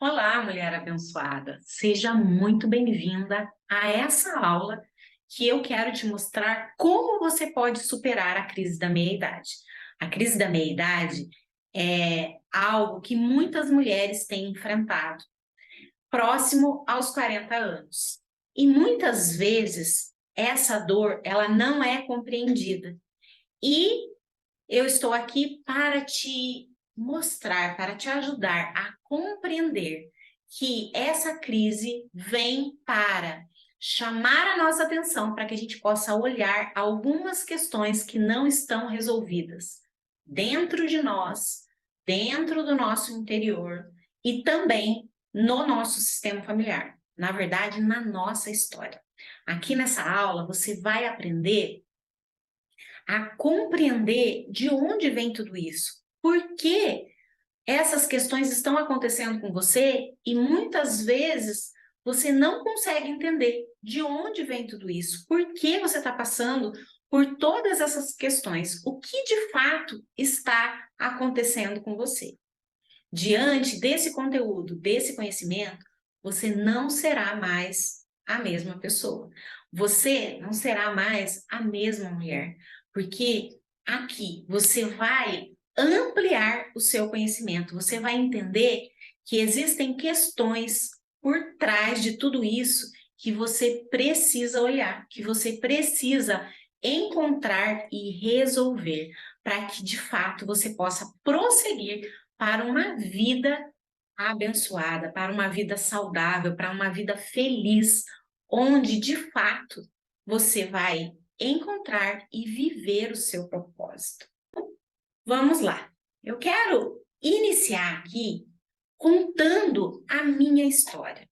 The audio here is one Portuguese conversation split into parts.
Olá, mulher abençoada. Seja muito bem-vinda a essa aula que eu quero te mostrar como você pode superar a crise da meia-idade. A crise da meia-idade é algo que muitas mulheres têm enfrentado próximo aos 40 anos. E muitas vezes essa dor, ela não é compreendida. E eu estou aqui para te mostrar, para te ajudar a compreender que essa crise vem para chamar a nossa atenção para que a gente possa olhar algumas questões que não estão resolvidas dentro de nós, dentro do nosso interior e também no nosso sistema familiar. Na verdade, na nossa história. Aqui nessa aula, você vai aprender a compreender de onde vem tudo isso. Por que essas questões estão acontecendo com você e muitas vezes você não consegue entender de onde vem tudo isso. Por que você está passando por todas essas questões? O que de fato está acontecendo com você? Diante desse conteúdo, desse conhecimento, você não será mais a mesma pessoa. Você não será mais a mesma mulher, porque aqui você vai ampliar o seu conhecimento, você vai entender que existem questões por trás de tudo isso que você precisa olhar, que você precisa encontrar e resolver, para que de fato você possa prosseguir para uma vida abençoada, para uma vida saudável, para uma vida feliz, onde de fato você vai encontrar e viver o seu propósito. Vamos lá. Eu quero iniciar aqui contando a minha história,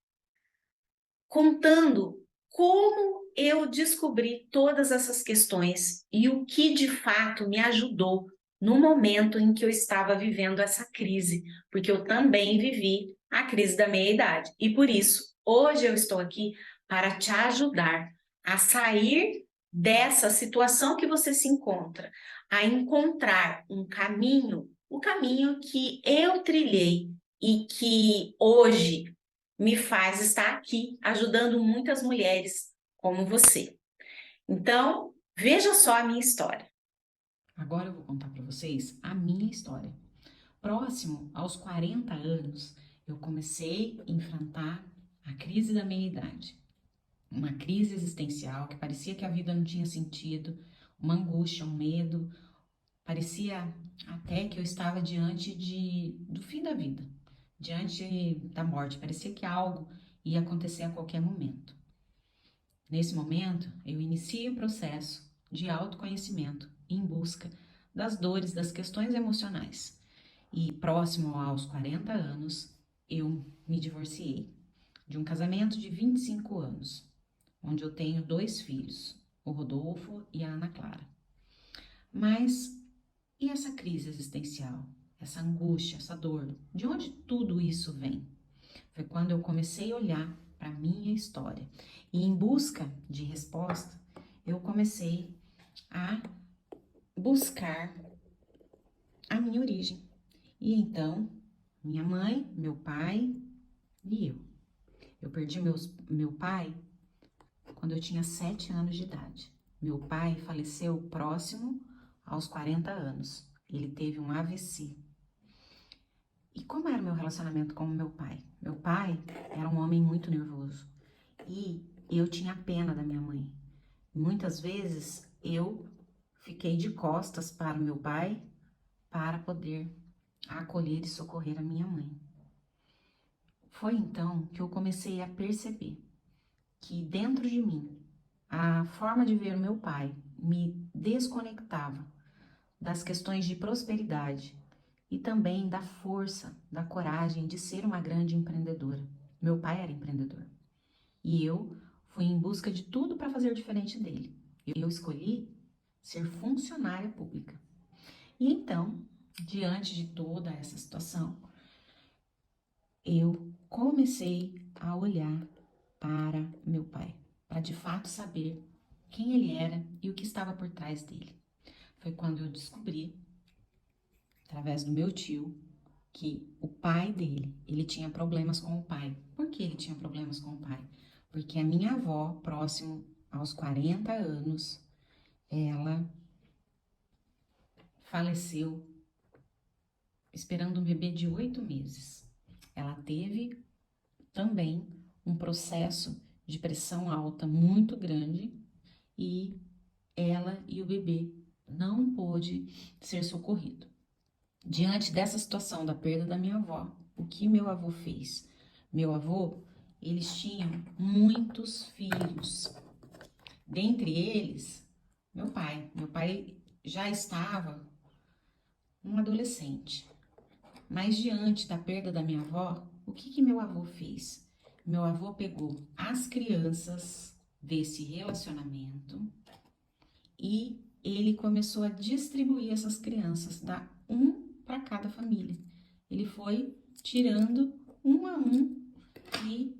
contando como eu descobri todas essas questões e o que de fato me ajudou no momento em que eu estava vivendo essa crise, porque eu também vivi a crise da meia-idade. E por isso, hoje eu estou aqui para te ajudar a sair dessa situação que você se encontra, a encontrar um caminho, o caminho que eu trilhei e que hoje me faz estar aqui ajudando muitas mulheres como você. Então, veja só a minha história. Agora eu vou contar para vocês a minha história. Próximo aos 40 anos, eu comecei a enfrentar a crise da meia-idade. Uma crise existencial que parecia que a vida não tinha sentido, uma angústia, um medo. Parecia até que eu estava do fim da vida, diante da morte. Parecia que algo ia acontecer a qualquer momento. Nesse momento, eu inicio o processo de autoconhecimento em busca das dores, das questões emocionais. E próximo aos 40 anos, eu me divorciei de um casamento de 25 anos, onde eu tenho dois filhos, o Rodolfo e a Ana Clara. Mas e essa crise existencial, essa angústia, essa dor? De onde tudo isso vem? Foi quando eu comecei a olhar para a minha história e, em busca de resposta, eu comecei a buscar a minha origem. E então, minha mãe, meu pai e eu. Eu perdi meu pai quando eu tinha 7 anos de idade. Meu pai faleceu próximo aos 40 anos. Ele teve um AVC. E como era o meu relacionamento com o meu pai? Meu pai era um homem muito nervoso e eu tinha pena da minha mãe. Muitas vezes eu fiquei de costas para o meu pai para poder acolher e socorrer a minha mãe. Foi então que eu comecei a perceber que dentro de mim, a forma de ver o meu pai me desconectava das questões de prosperidade e também da força, da coragem de ser uma grande empreendedora. Meu pai era empreendedor e eu fui em busca de tudo para fazer diferente dele. Eu escolhi ser funcionária pública. E então, diante de toda essa situação, eu comecei a olhar para meu pai, para de fato saber quem ele era e o que estava por trás dele. Foi quando eu descobri, através do meu tio, que o pai dele, ele tinha problemas com o pai. Por que ele tinha problemas com o pai? Porque a minha avó, próximo aos 40 anos, ela faleceu esperando um bebê de 8 meses. Ela teve também um processo de pressão alta muito grande e ela e o bebê não pôde ser socorrido. Diante dessa situação da perda da minha avó, o que meu avô fez? Meu avô, eles tinham muitos filhos. Dentre eles, meu pai. Meu pai já estava um adolescente. Mas diante da perda da minha avó, o que meu avô fez? Meu avô pegou as crianças desse relacionamento e ele começou a distribuir essas crianças, dar um para cada família. Ele foi tirando um a um e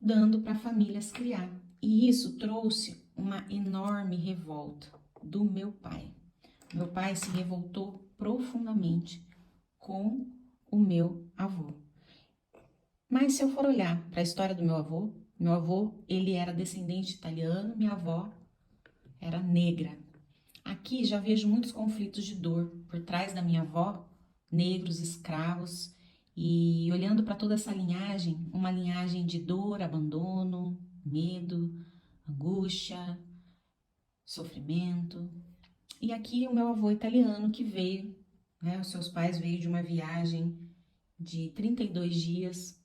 dando para famílias criar. E isso trouxe uma enorme revolta do meu pai. Meu pai se revoltou profundamente com o meu avô. Mas se eu for olhar para a história do meu avô, ele era descendente italiano, minha avó era negra. Aqui já vejo muitos conflitos de dor por trás da minha avó, negros, escravos, e olhando para toda essa linhagem, uma linhagem de dor, abandono, medo, angústia, sofrimento. E aqui o meu avô italiano que veio, né, os seus pais veio de uma viagem de 32 dias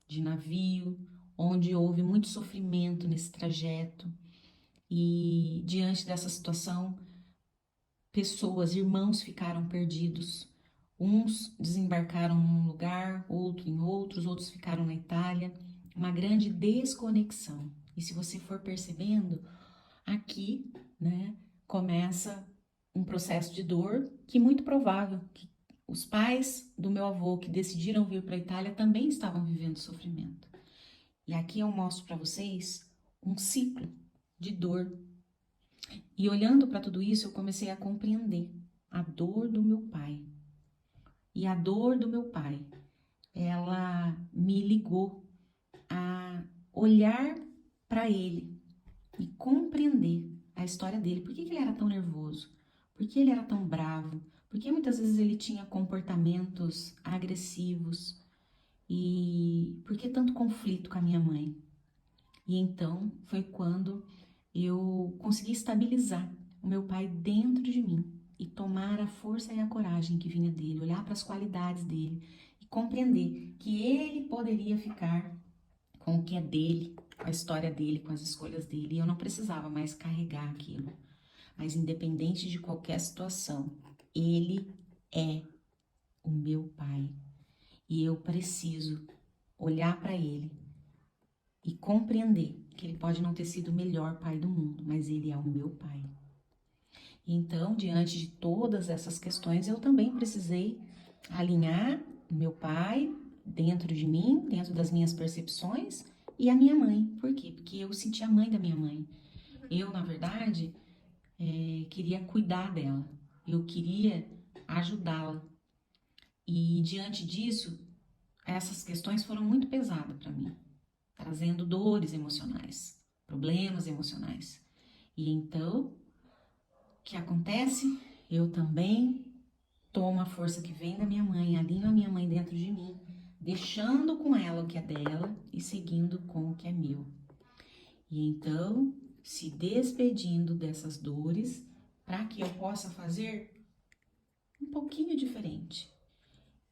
de navio, onde houve muito sofrimento nesse trajeto. E diante dessa situação, pessoas, irmãos ficaram perdidos. Uns desembarcaram num lugar, outro em outros ficaram na Itália. Uma grande desconexão. E se você for percebendo, aqui, né, começa um processo de dor que é muito provável que os pais do meu avô que decidiram vir para a Itália também estavam vivendo sofrimento. E aqui eu mostro para vocês um ciclo de dor. E olhando para tudo isso, eu comecei a compreender a dor do meu pai. E a dor do meu pai, ela me ligou a olhar para ele e compreender a história dele. Por que ele era tão nervoso? Por que ele era tão bravo? Por que muitas vezes ele tinha comportamentos agressivos? E por que tanto conflito com a minha mãe? E então foi quando eu consegui estabilizar o meu pai dentro de mim e tomar a força e a coragem que vinha dele, olhar para as qualidades dele e compreender que ele poderia ficar com o que é dele, com a história dele, com as escolhas dele, e eu não precisava mais carregar aquilo. Mas independente de qualquer situação, ele é o meu pai e eu preciso olhar para ele e compreender que ele pode não ter sido o melhor pai do mundo, mas ele é o meu pai. Então, diante de todas essas questões, eu também precisei alinhar o meu pai dentro de mim, dentro das minhas percepções, e a minha mãe. Por quê? Porque eu senti a mãe da minha mãe. Eu, na verdade, queria cuidar dela. Eu queria ajudá-la. E diante disso, essas questões foram muito pesadas para mim, trazendo dores emocionais, problemas emocionais. E então, o que acontece? Eu também tomo a força que vem da minha mãe, alinho a minha mãe dentro de mim, deixando com ela o que é dela e seguindo com o que é meu. E então, se despedindo dessas dores para que eu possa fazer um pouquinho diferente.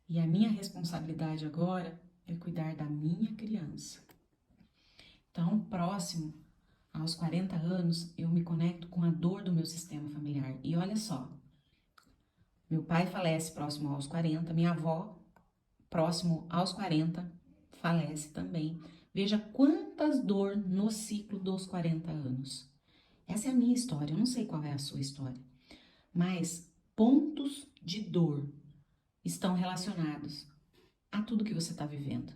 E a minha responsabilidade agora é cuidar da minha criança. Então, próximo aos 40 anos, eu me conecto com a dor do meu sistema familiar. E olha só, meu pai falece próximo aos 40, minha avó, próximo aos 40, falece também. Veja quantas dor no ciclo dos 40 anos. Essa é a minha história, eu não sei qual é a sua história, mas pontos de dor estão relacionados a tudo que você está vivendo.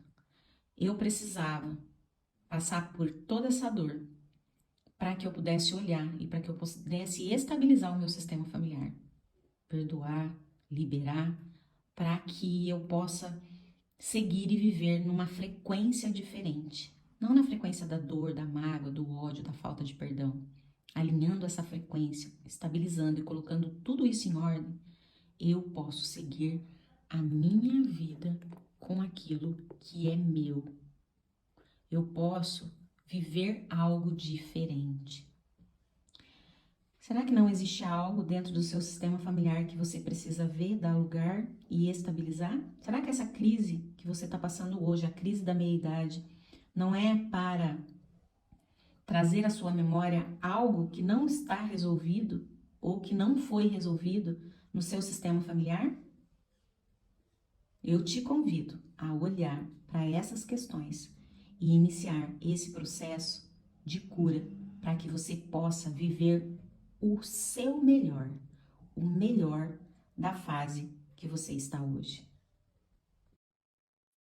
Eu precisava passar por toda essa dor para que eu pudesse olhar e para que eu pudesse estabilizar o meu sistema familiar, perdoar, liberar, para que eu possa seguir e viver numa frequência diferente. Não na frequência da dor, da mágoa, do ódio, da falta de perdão. Alinhando essa frequência, estabilizando e colocando tudo isso em ordem, eu posso seguir a minha vida com aquilo que é meu. Eu posso viver algo diferente. Será que não existe algo dentro do seu sistema familiar que você precisa ver, dar lugar e estabilizar? Será que essa crise que você está passando hoje, a crise da meia-idade, não é para trazer à sua memória algo que não está resolvido ou que não foi resolvido no seu sistema familiar? Eu te convido a olhar para essas questões e iniciar esse processo de cura para que você possa viver o seu melhor, o melhor da fase que você está hoje.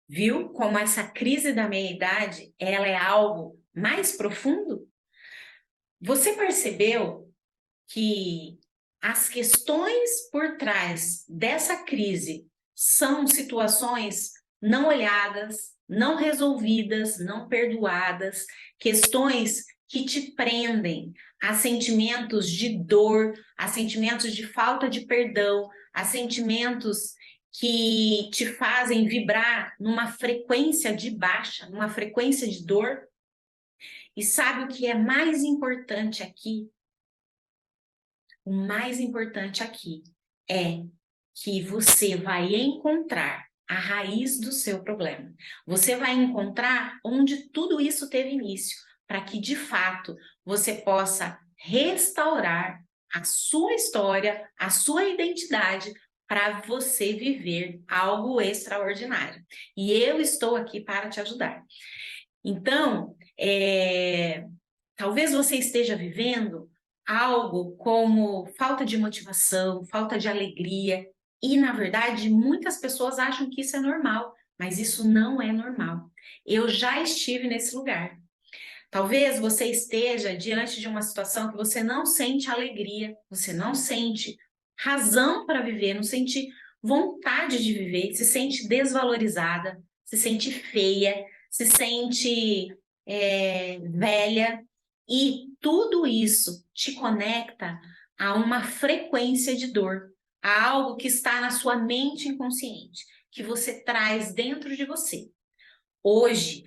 Viu como essa crise da meia-idade, ela é algo mais profundo? Você percebeu que as questões por trás dessa crise são situações não olhadas, não resolvidas, não perdoadas, questões que te prendem a sentimentos de dor, a sentimentos de falta de perdão, a sentimentos que te fazem vibrar numa frequência de baixa, numa frequência de dor. E sabe o que é mais importante aqui? O mais importante aqui é que você vai encontrar a raiz do seu problema. Você vai encontrar onde tudo isso teve início, para que de fato você possa restaurar a sua história, a sua identidade, para você viver algo extraordinário. E eu estou aqui para te ajudar. Então, talvez você esteja vivendo algo como falta de motivação, falta de alegria, e na verdade muitas pessoas acham que isso é normal, mas isso não é normal. Eu já estive nesse lugar. Talvez você esteja diante de uma situação que você não sente alegria, você não sente razão para viver, não sente vontade de viver, se sente desvalorizada, se sente feia, se sente velha, e tudo isso te conecta a uma frequência de dor, a algo que está na sua mente inconsciente, que você traz dentro de você. Hoje,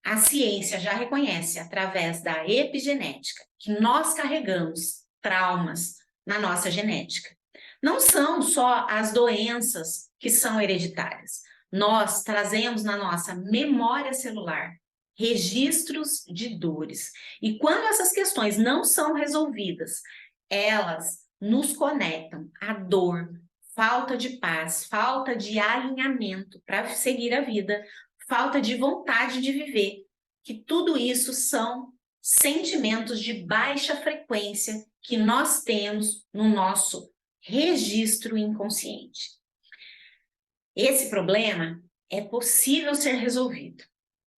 a ciência já reconhece, através da epigenética, que nós carregamos traumas na nossa genética. Não são só as doenças que são hereditárias. Nós trazemos na nossa memória celular registros de dores. E quando essas questões não são resolvidas, elas nos conectam à dor, falta de paz, falta de alinhamento para seguir a vida, falta de vontade de viver, que tudo isso são sentimentos de baixa frequência que nós temos no nosso registro inconsciente. Esse problema é possível ser resolvido.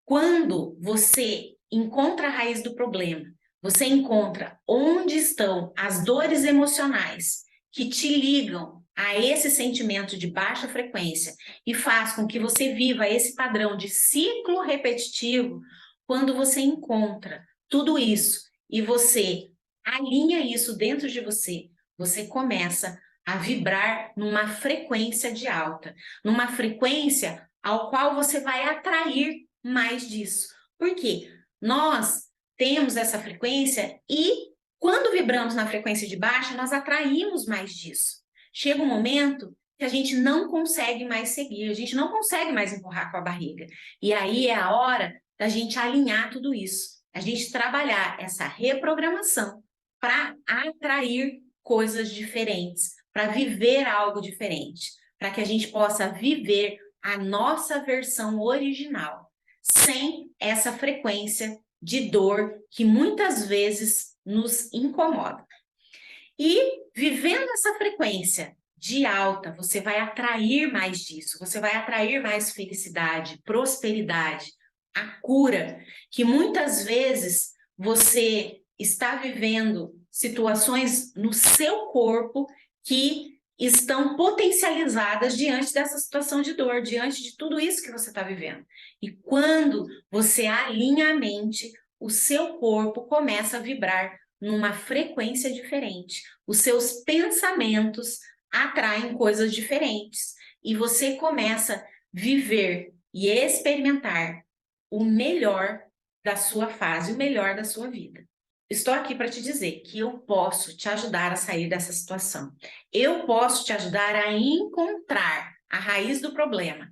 Quando você encontra a raiz do problema, você encontra onde estão as dores emocionais que te ligam a esse sentimento de baixa frequência e faz com que você viva esse padrão de ciclo repetitivo. Quando você encontra tudo isso e você alinha isso dentro de você, você começa a vibrar numa frequência de alta, numa frequência ao qual você vai atrair mais disso. Por quê? Nós temos essa frequência e quando vibramos na frequência de baixa, nós atraímos mais disso. Chega um momento que a gente não consegue mais seguir, a gente não consegue mais empurrar com a barriga. E aí é a hora da gente alinhar tudo isso, a gente trabalhar essa reprogramação para atrair coisas diferentes, para viver algo diferente, para que a gente possa viver a nossa versão original, sem essa frequência de dor que muitas vezes nos incomoda. E vivendo essa frequência de alta, você vai atrair mais disso, você vai atrair mais felicidade, prosperidade, a cura, que muitas vezes você está vivendo situações no seu corpo que estão potencializadas diante dessa situação de dor, diante de tudo isso que você está vivendo. E quando você alinha a mente, o seu corpo começa a vibrar numa frequência diferente. Os seus pensamentos atraem coisas diferentes. E você começa a viver e experimentar o melhor da sua fase, o melhor da sua vida. Estou aqui para te dizer que eu posso te ajudar a sair dessa situação. Eu posso te ajudar a encontrar a raiz do problema.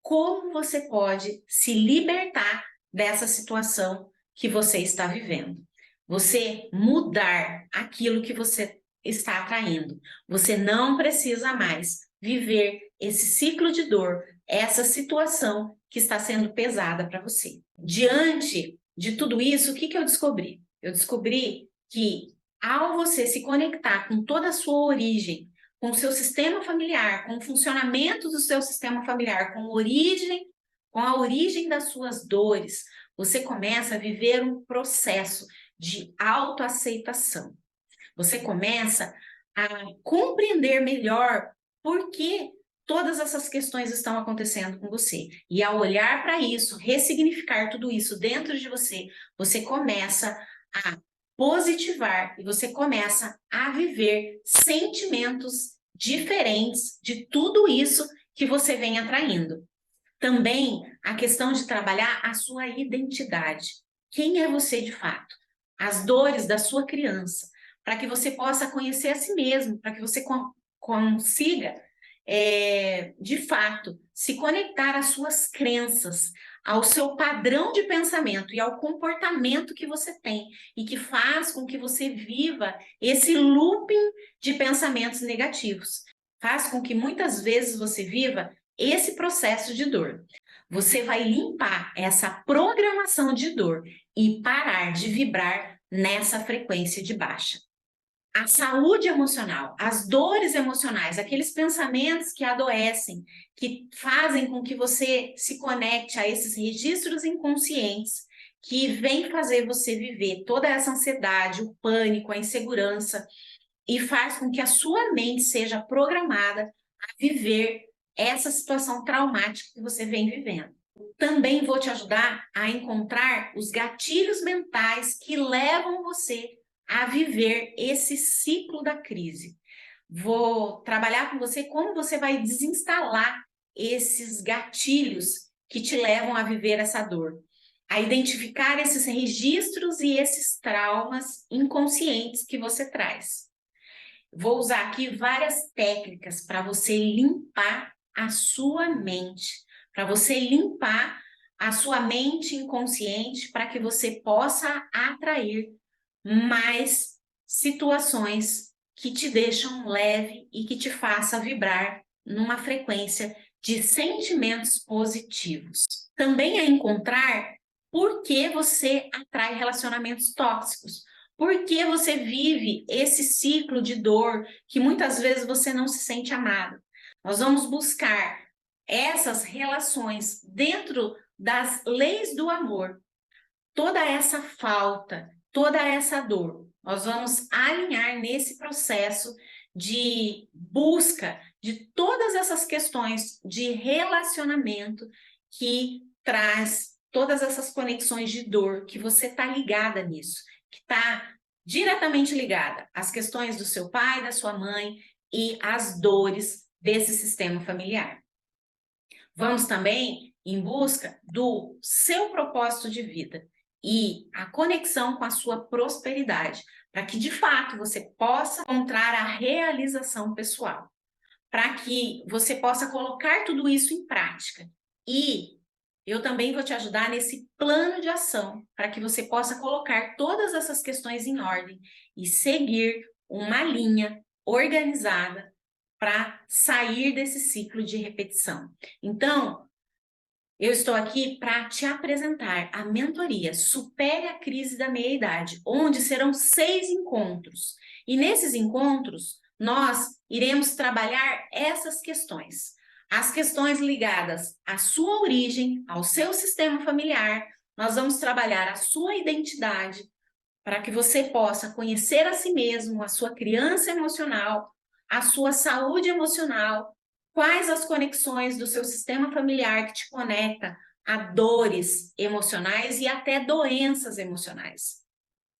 Como você pode se libertar dessa situação que você está vivendo? Você mudar aquilo que você está atraindo. Você não precisa mais viver esse ciclo de dor, essa situação que está sendo pesada para você. Diante de tudo isso, o que eu descobri? Eu descobri que ao você se conectar com toda a sua origem, com o seu sistema familiar, com o funcionamento do seu sistema familiar, com a origem das suas dores, você começa a viver um processo de autoaceitação. Você começa a compreender melhor por que todas essas questões estão acontecendo com você. E ao olhar para isso, ressignificar tudo isso dentro de você, você começa a positivar e você começa a viver sentimentos diferentes de tudo isso que você vem atraindo. Também a questão de trabalhar a sua identidade. Quem é você de fato? As dores da sua criança, para que você possa conhecer a si mesmo, para que você consiga, de fato, se conectar às suas crenças, ao seu padrão de pensamento e ao comportamento que você tem e que faz com que você viva esse looping de pensamentos negativos. Faz com que muitas vezes você viva esse processo de dor. Você vai limpar essa programação de dor e parar de vibrar nessa frequência de baixa. A saúde emocional, as dores emocionais, aqueles pensamentos que adoecem, que fazem com que você se conecte a esses registros inconscientes que vêm fazer você viver toda essa ansiedade, o pânico, a insegurança e faz com que a sua mente seja programada a viver essa situação traumática que você vem vivendo. Também vou te ajudar a encontrar os gatilhos mentais que levam você a viver esse ciclo da crise. Vou trabalhar com você como você vai desinstalar esses gatilhos que te levam a viver essa dor, a identificar esses registros e esses traumas inconscientes que você traz. Vou usar aqui várias técnicas para você limpar a sua mente, para você limpar a sua mente inconsciente, para que você possa atrair mais situações que te deixam leve e que te faça vibrar numa frequência de sentimentos positivos. Também é encontrar por que você atrai relacionamentos tóxicos. Por que você vive esse ciclo de dor que muitas vezes você não se sente amado? Nós vamos buscar essas relações dentro das leis do amor. Toda essa falta, toda essa dor, nós vamos alinhar nesse processo de busca de todas essas questões de relacionamento que traz todas essas conexões de dor, que você está ligada nisso, que está diretamente ligada às questões do seu pai, da sua mãe e às dores desse sistema familiar. Vamos também em busca do seu propósito de vida e a conexão com a sua prosperidade, para que de fato você possa encontrar a realização pessoal, para que você possa colocar tudo isso em prática. E eu também vou te ajudar nesse plano de ação, para que você possa colocar todas essas questões em ordem e seguir uma linha organizada para sair desse ciclo de repetição. Então, eu estou aqui para te apresentar a mentoria Supere a Crise da Meia-Idade, onde serão 6 encontros. E nesses encontros, nós iremos trabalhar essas questões. As questões ligadas à sua origem, ao seu sistema familiar, nós vamos trabalhar a sua identidade, para que você possa conhecer a si mesmo, a sua criança emocional, a sua saúde emocional, quais as conexões do seu sistema familiar que te conecta a dores emocionais e até doenças emocionais.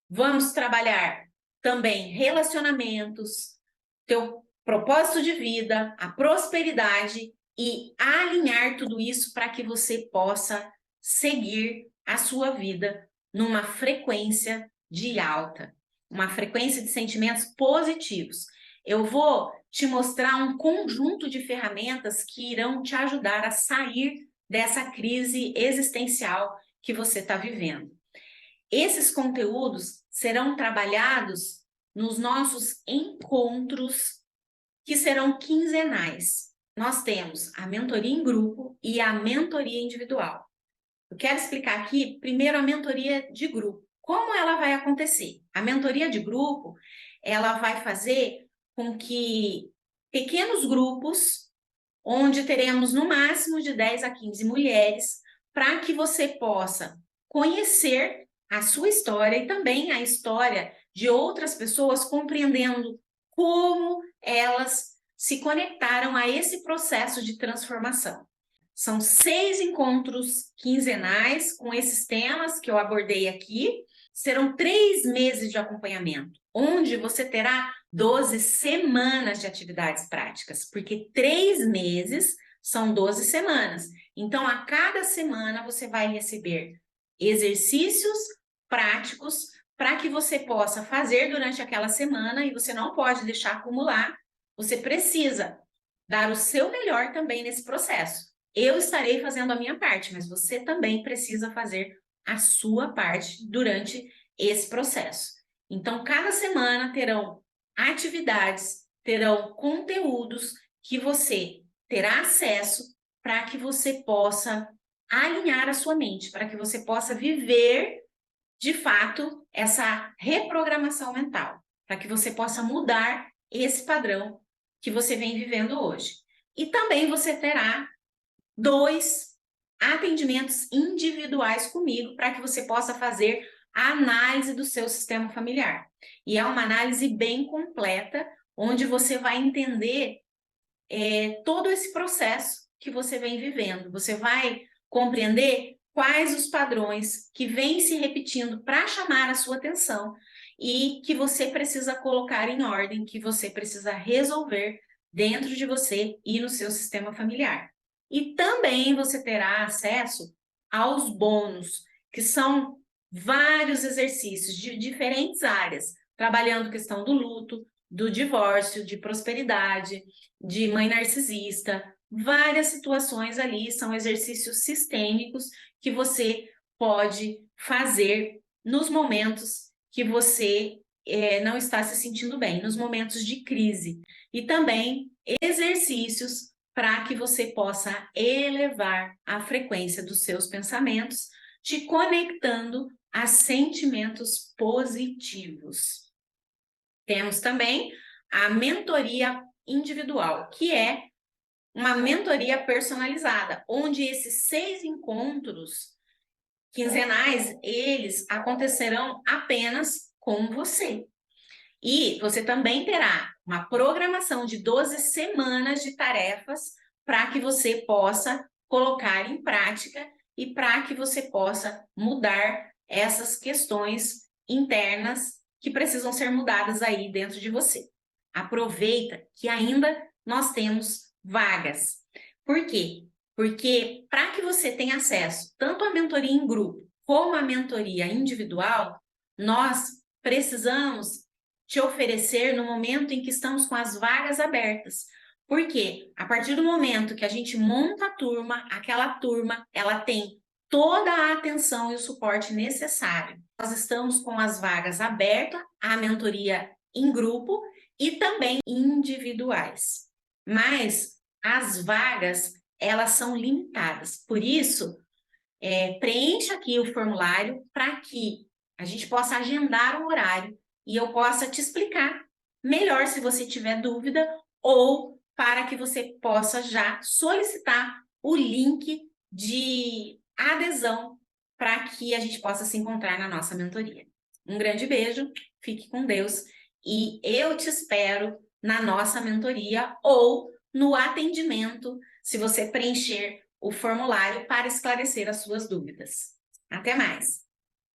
Vamos trabalhar também relacionamentos, teu propósito de vida, a prosperidade e alinhar tudo isso para que você possa seguir a sua vida numa frequência de alta, uma frequência de sentimentos positivos. Eu vou te mostrar um conjunto de ferramentas que irão te ajudar a sair dessa crise existencial que você está vivendo. Esses conteúdos serão trabalhados nos nossos encontros, que serão quinzenais. Nós temos a mentoria em grupo e a mentoria individual. Eu quero explicar aqui, primeiro, a mentoria de grupo. Como ela vai acontecer? A mentoria de grupo, ela vai fazer com que pequenos grupos, onde teremos no máximo de 10 a 15 mulheres, para que você possa conhecer a sua história e também a história de outras pessoas, compreendendo como elas se conectaram a esse processo de transformação. São 6 encontros quinzenais com esses temas que eu abordei aqui. Serão 3 meses de acompanhamento, onde você terá 12 semanas de atividades práticas, porque 3 meses são 12 semanas. Então, a cada semana você vai receber exercícios práticos para que você possa fazer durante aquela semana, e você não pode deixar acumular. Você precisa dar o seu melhor também nesse processo. Eu estarei fazendo a minha parte, mas você também precisa fazer a sua parte durante esse processo. Então, cada semana terão atividades, terão conteúdos que você terá acesso para que você possa alinhar a sua mente, para que você possa viver de fato essa reprogramação mental, para que você possa mudar esse padrão que você vem vivendo hoje. E também você terá 2 atendimentos individuais comigo para que você possa fazer a análise do seu sistema familiar. E é uma análise bem completa, onde você vai entender todo esse processo que você vem vivendo. Você vai compreender quais os padrões que vêm se repetindo para chamar a sua atenção e que você precisa colocar em ordem, que você precisa resolver dentro de você e no seu sistema familiar. E também você terá acesso aos bônus, que são vários exercícios de diferentes áreas, trabalhando questão do luto, do divórcio, de prosperidade, de mãe narcisista, várias situações ali, são exercícios sistêmicos que você pode fazer nos momentos que você não está se sentindo bem, nos momentos de crise. E também exercícios para que você possa elevar a frequência dos seus pensamentos, te conectando a sentimentos positivos. Temos também a mentoria individual, que é uma mentoria personalizada, onde esses 6 encontros quinzenais, eles acontecerão apenas com você. E você também terá uma programação de 12 semanas de tarefas para que você possa colocar em prática e para que você possa mudar essas questões internas que precisam ser mudadas aí dentro de você. Aproveita que ainda nós temos vagas. Por quê? Porque para que você tenha acesso tanto à mentoria em grupo como à mentoria individual, nós precisamos te oferecer no momento em que estamos com as vagas abertas. Porque a partir do momento que a gente monta a turma, aquela turma, ela tem toda a atenção e o suporte necessário. Nós estamos com as vagas abertas, a mentoria em grupo e também individuais. Mas as vagas, elas são limitadas. Por isso, preencha aqui o formulário para que a gente possa agendar um horário e eu possa te explicar melhor se você tiver dúvida ou para que você possa já solicitar o link de adesão para que a gente possa se encontrar na nossa mentoria. Um grande beijo, fique com Deus e eu te espero na nossa mentoria ou no atendimento, se você preencher o formulário para esclarecer as suas dúvidas. Até mais!